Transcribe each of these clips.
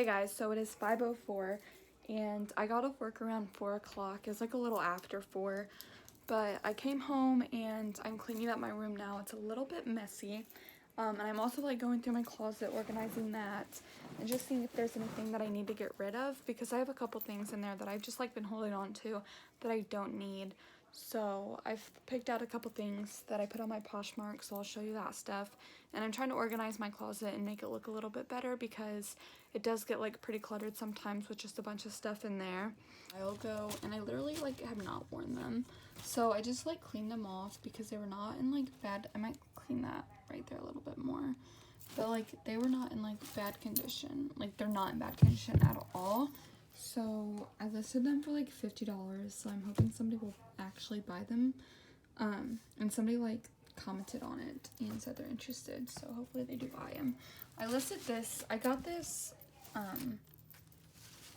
guys, so it is 5:04 and I got off work around 4 o'clock. It's like a little after 4, but I came home and I'm cleaning up my room now. It's a little bit messy, and I'm also like going through my closet, organizing that, and just seeing if there's anything that I need to get rid of, because I have a couple things in there that I've just like been holding on to that I don't need. So I've picked out a couple things that I put on my Poshmark, so I'll show you that stuff. And I'm trying to organize my closet and make it look a little bit better, because it does get like pretty cluttered sometimes with just a bunch of stuff in there. I'll go, and I literally like have not worn them, so I just like cleaned them off because they were not in like bad, I might clean that right there a little bit more, but like they were not in like bad condition. Like they're not in bad condition at all. So I listed them for like $50, so I'm hoping somebody will actually buy them. And somebody like commented on it and said they're interested, so hopefully they do buy them. I listed this, I got this,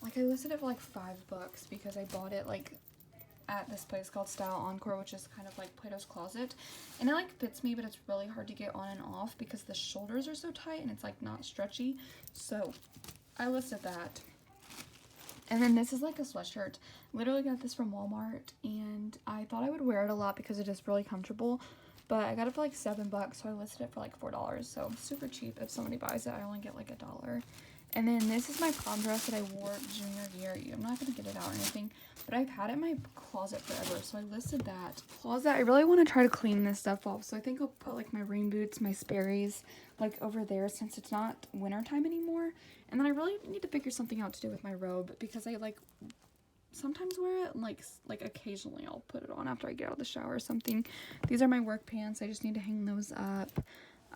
like I listed it for like $5 because I bought it like at this place called Style Encore, which is kind of like Plato's Closet, and it like fits me, but it's really hard to get on and off because the shoulders are so tight and it's like not stretchy. So I listed that. And then this is like a sweatshirt. Literally got this from Walmart, and I thought I would wear it a lot because it is really comfortable, but I got it for like $7, so I listed it for like $4, so super cheap. If somebody buys it, I only get like $1. And then this is my prom dress that I wore junior year. I'm not gonna get it out or anything, but I've had it in my closet forever, so I listed that. Closet, I really want to try to clean this stuff off, so I think I'll put like my rain boots, my Sperry's, like over there since it's not winter time anymore. And then I really need to figure something out to do with my robe, because I like sometimes wear it, and like occasionally I'll put it on after I get out of the shower or something. These are my work pants. I just need to hang those up.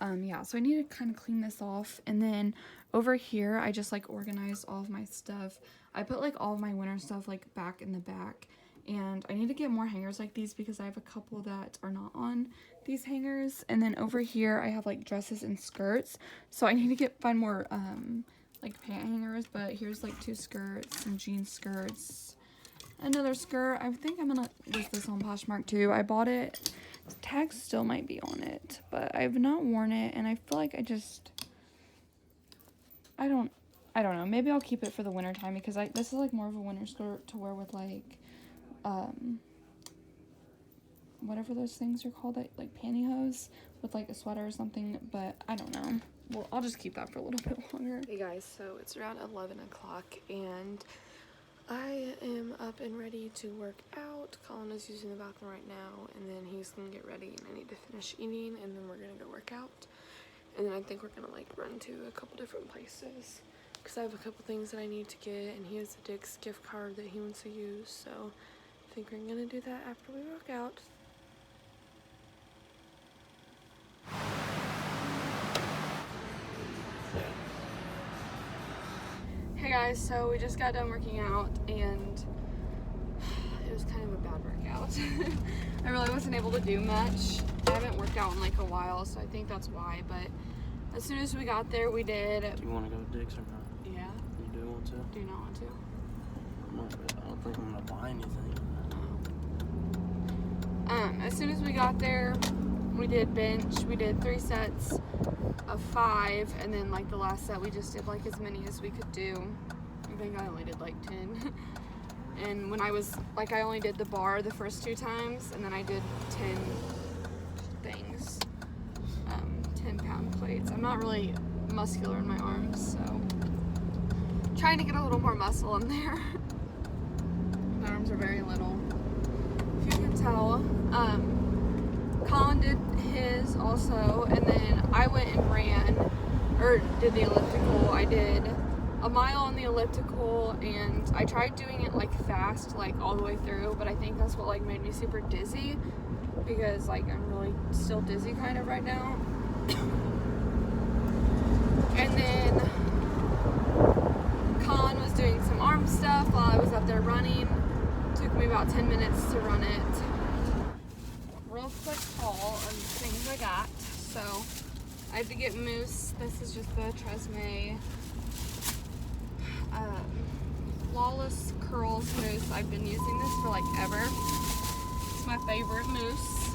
Yeah, so I need to kind of clean this off. And then over here, I just like organized all of my stuff. I put like all of my winter stuff like back in the back, and I need to get more hangers like these because I have a couple that are not on these hangers. And then over here, I have like dresses and skirts, so I need to find more like pant hangers. But here's like 2 skirts, some jean skirts, another skirt. I think I'm gonna list this on Poshmark too. I bought it. The tags still might be on it, but I've not worn it, and I feel like I don't know. Maybe I'll keep it for the winter time, because this is like more of a winter skirt to wear with like whatever those things are called, like pantyhose with like a sweater or something, but I don't know. Well, I'll just keep that for a little bit longer. Hey guys, so it's around 11 o'clock and I am up and ready to work out. Colin is using the bathroom right now, and then he's gonna get ready, and I need to finish eating, and then we're gonna go work out. And then I think we're gonna like run to a couple different places, because I have a couple things that I need to get, and he has a Dick's gift card that he wants to use, so I think we're gonna do that after we work out. Hey guys, so we just got done working out, and it was kind of a bad workout. I really wasn't able to do much. I haven't worked out in like a while, so I think that's why, but as soon as we got there, we did. Do you want to go to Dick's or not? Yeah. You do want to? Do you not want to? I don't think I'm going to buy anything. As soon as we got there, we did bench. We did 3 sets of 5, and then like the last set we just did like as many as we could do. I think I only did like 10. And when I was like, I only did the bar the first 2 times, and then I did 10 things, 10-pound plates. I'm not really muscular in my arms, so trying to get a little more muscle in there. My arms are very little, if you can tell. Colin did his also, and then I went and ran, or did the elliptical. I did a mile on the elliptical, and I tried doing it like fast, like all the way through, but I think that's what like made me super dizzy, because like I'm really still dizzy kind of right now. And then Colin was doing some arm stuff while I was up there running. Took me about 10 minutes to run it. Real quick haul of the things I got. So I had to get mousse. This is just the Tresemme Flawless Curls mousse. I've been using this for like ever. It's my favorite mousse.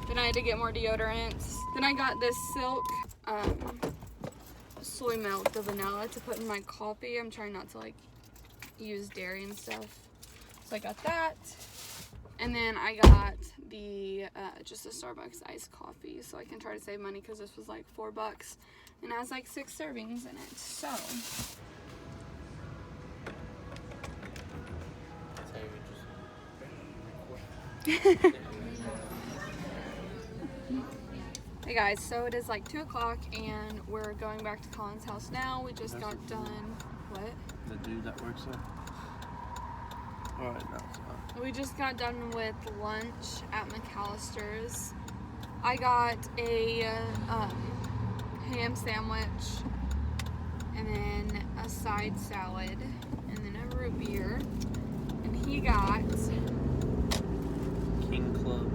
Then I had to get more deodorants. Then I got this silk soy milk, the vanilla to put in my coffee. I'm trying not to like use dairy and stuff. So I got that. And then I got the just a Starbucks iced coffee so I can try to save money because this was like $4 and it has like 6 servings in it. So hey guys, so it is like 2 o'clock and we're going back to Colin's house now. We just got done. What? The dude that works there. All right, now it's fine. We just got done with lunch at McAllister's. I got a ham sandwich and then a side salad and then a root beer. And he got King Club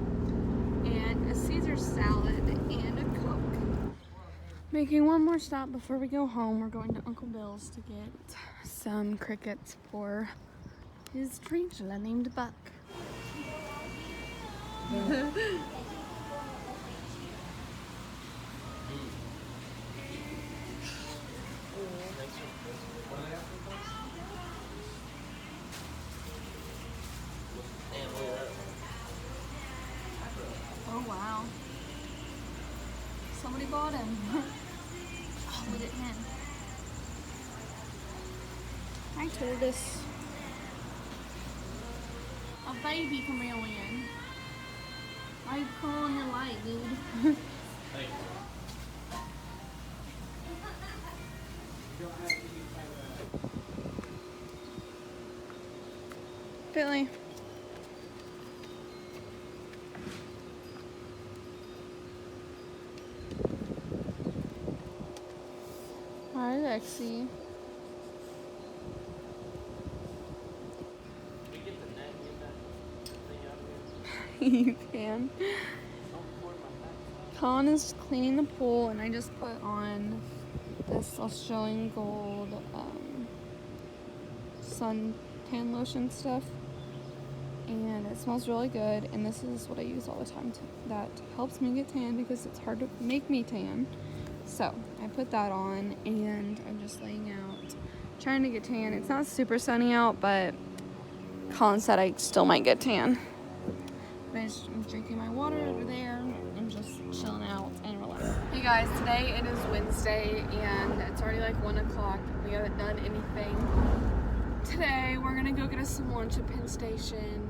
and a Caesar salad and a Coke. Making one more stop before we go home. We're going to Uncle Bill's to get some crickets for his tarantula named Buck. Oh wow. Somebody bought him. Oh, look at him. Hi, tortoise. A baby chameleon. Why you calling your light, dude? Thank you. Billy. Hi, Lexi. You can. Colin is cleaning the pool, and I just put on this Australian Gold sun tan lotion stuff, and it smells really good. And this is what I use all the time that helps me get tan because it's hard to make me tan. So I put that on, and I'm just laying out, trying to get tan. It's not super sunny out, but Colin said I still might get tan. I'm drinking my water over there and just chilling out and relaxing. Hey guys, today it is Wednesday and it's already like 1 o'clock. We haven't done anything. Today we're gonna go get us some lunch at Penn Station.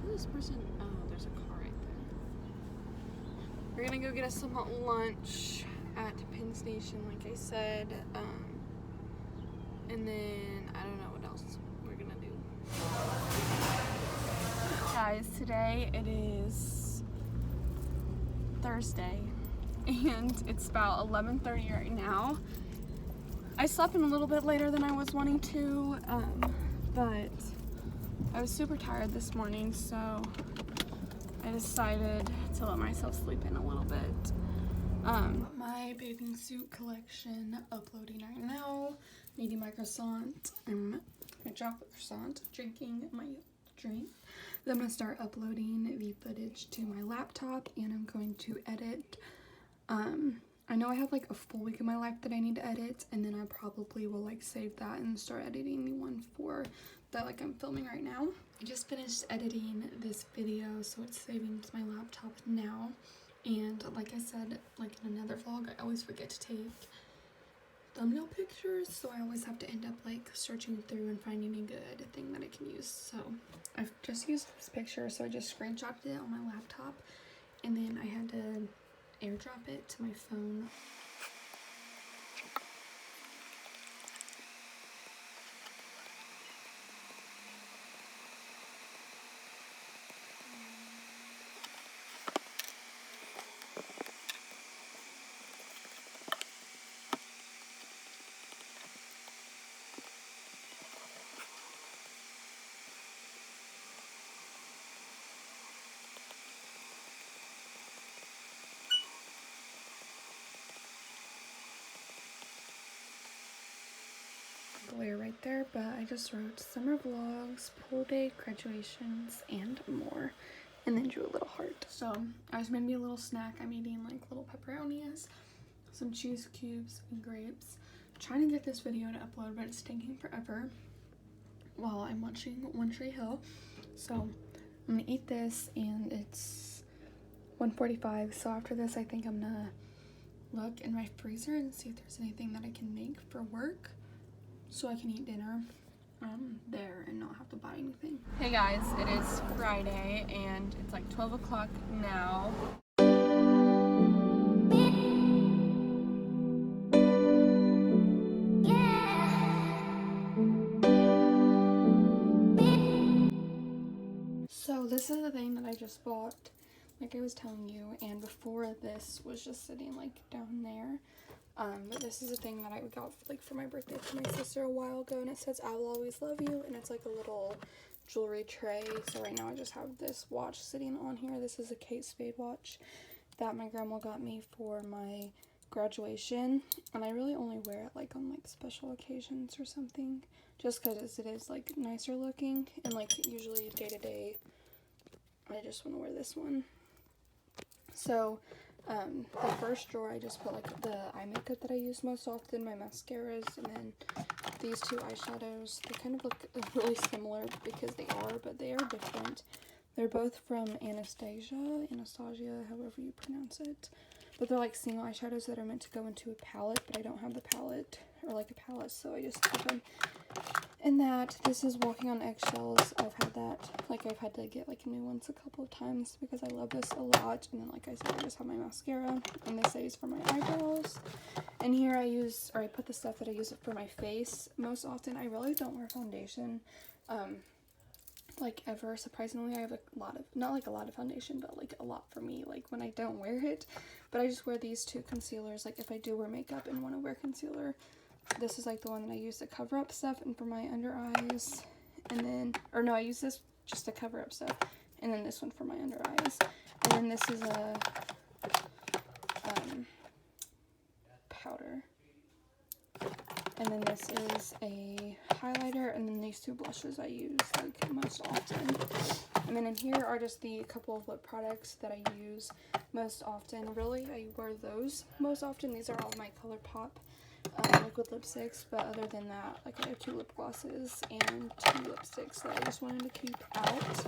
This person, oh, there's a car right there. We're gonna go get us some lunch at Penn Station, like I said. And then I don't know what else we're gonna do. Guys, today it is Thursday and it's about 11:30 right now. I slept in a little bit later than I was wanting to, but I was super tired this morning, so I decided to let myself sleep in a little bit. My bathing suit collection uploading right now. Eating my croissant. My chocolate croissant. Drinking my drink. Then I'm going to start uploading the footage to my laptop and I'm going to edit. I know I have like a full week of my life that I need to edit, and then I probably will like save that and start editing the one for that like I'm filming right now. I just finished editing this video, so it's saving to my laptop now. And like I said, like in another vlog, I always forget to take thumbnail pictures, so I always have to end up like searching through and finding a good thing that I can use. So I've just used this picture, so I just screenshotted it on my laptop and then I had to airdrop it to my phone. Glare right there, but I just wrote summer vlogs, pool day, graduations, and more, and then drew a little heart. So I just made me a little snack. I'm eating like little pepperonis. some cheese cubes and grapes. I'm trying to get this video to upload, but it's taking forever while I'm watching One Tree Hill. So I'm gonna eat this, and it's 1:45. So after this, I think I'm gonna look in my freezer and see if there's anything that I can make for work so I can eat dinner there and not have to buy anything. Hey guys, it is Friday and it's like 12 o'clock now. So this is the thing that I just bought, like I was telling you, and before this was just sitting like down there. But this is a thing that I got like for my birthday for my sister a while ago, and it says "I will always love you," and it's like a little jewelry tray. So right now I just have this watch sitting on here. This is a Kate Spade watch that my grandma got me for my graduation, and I really only wear it like on like special occasions or something, just because it is like nicer looking, and like usually day to day I just want to wear this one. So the first drawer I just put like the eye makeup that I use most often, my mascaras, and then these two eyeshadows. They kind of look really similar because they are, but they are different. They're both from Anastasia, however you pronounce it. But they're like single eyeshadows that are meant to go into a palette, but I don't have the palette, or like a palette, so I just keep them in that. This is Walking on Eggshells. I've had that, like I've had to get like new ones a couple of times because I love this a lot. And then like I said, I just have my mascara, and this I use for my eyebrows. And here I put the stuff that I use for my face most often. I really don't wear foundation, like ever. Surprisingly, I have a lot of, not like a lot of foundation, but like a lot for me, like when I don't wear it. But I just wear these two concealers, like if I do wear makeup and want to wear concealer. This is like the one that I use to cover up stuff and for my under eyes. And then, or no, I use this just to cover up stuff. And then this one for my under eyes. And then this is a powder. And then this is a highlighter, and then these two blushes I use like most often. And then in here are just the couple of lip products that I use most often. Really, I wear those most often. These are all my ColourPop liquid lipsticks, but other than that, like I have 2 lip glosses and 2 lipsticks that I just wanted to keep out.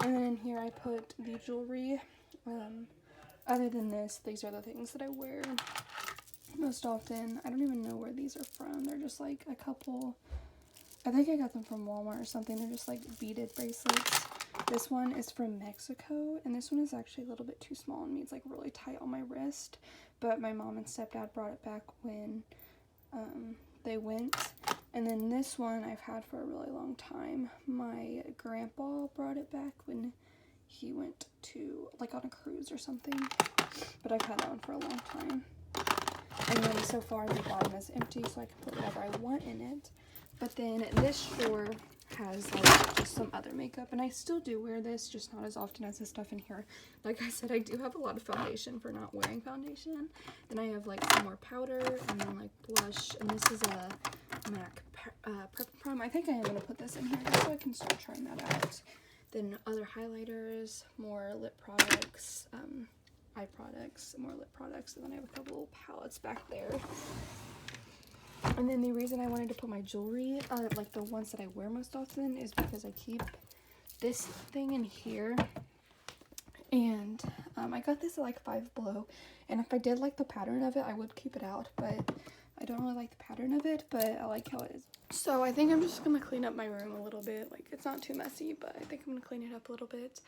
And then in here I put the jewelry. Other than this, these are the things that I wear most often. I don't even know where these are from. They're just like a couple, I think I got them from Walmart or something. They're just like beaded bracelets. This one is from Mexico, and this one is actually a little bit too small on me. It's like really tight on my wrist, but my mom and stepdad brought it back when they went. And then this one I've had for a really long time. My grandpa brought it back when he went to like on a cruise or something, but I've had that one for a long time. And then so far the bottom is empty, so I can put whatever I want in it. But then this drawer has like just some other makeup, and I still do wear this, just not as often as the stuff in here. Like I said, I do have a lot of foundation for not wearing foundation. Then I have like some more powder, and then like blush, and this is a MAC Prep and Prime. I think I am going to put this in here just so I can start trying that out. Then other highlighters, more lip products, eye products, more lip products, and then I have a couple little palettes back there. And then the reason I wanted to put my jewelry, like the ones that I wear most often, is because I keep this thing in here. And I got this at like Five Below, and if I did like the pattern of it, I would keep it out, but I don't really like the pattern of it, but I like how it is. So I think I'm just gonna clean up my room a little bit. Like, it's not too messy, but I think I'm gonna clean it up a little bit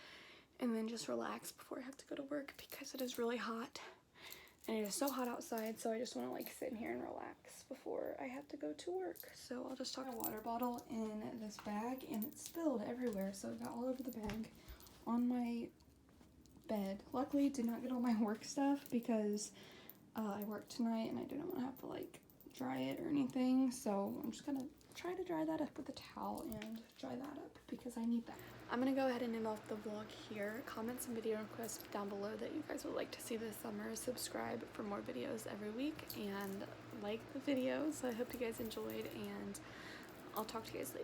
and then just relax before I have to go to work, because it is really hot. And it is so hot outside, so I just want to like sit in here and relax before I have to go to work. So I'll just tuck a water bottle in this bag, and it spilled everywhere, so it got all over the bag on my bed. Luckily it did not get all my work stuff because I worked tonight and I didn't want to have to like dry it or anything, so I'm just gonna try to dry that up with a towel and dry that up because I need that. I'm gonna go ahead and end off the vlog here. Comment some video requests down below that you guys would like to see this summer. Subscribe for more videos every week, and like the videos. I hope you guys enjoyed, and I'll talk to you guys later.